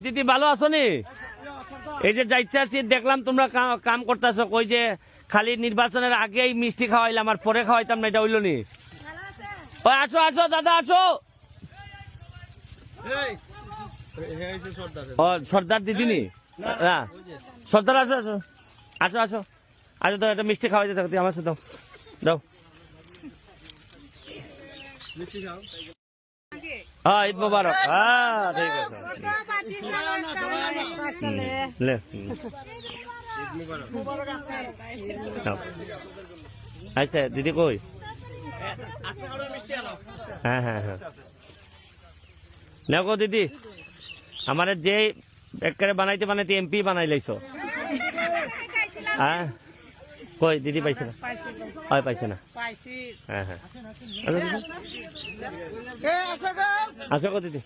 দিদি ভালো আছো নি? এই যে যাইতে আছি দেখলাম তোমরা কাম করতেছো, কই যে খালি নির্বাচনের আগেই মিষ্টি খাওয়াইলাম আর পরে খাওয়াইতাম না, এটা হইল নি? আসো আসো দাদা আসো। ও সর্দার দিদি নি? হ্যাঁ সর্দার আসো আসো আসো আসো আসো তো একটা মিষ্টি খাওয়াইতে থাকতে আমার সাথে দাও দাও। হ্যাঁ ঈদ মোবারক। হ্যাঁ ঠিক আছে লে আচ্ছা দিদি কই? হ্যাঁ হ্যাঁ হ্যাঁ নেও গো দিদি, আমার যে একেবারে বানাইতে বানাইতে এমপি বানাই লাইছো। হ্যাঁ কই দিদি পাইছে না? হয় পাইছে না? হ্যাঁ হ্যাঁ আসো গো দিদি।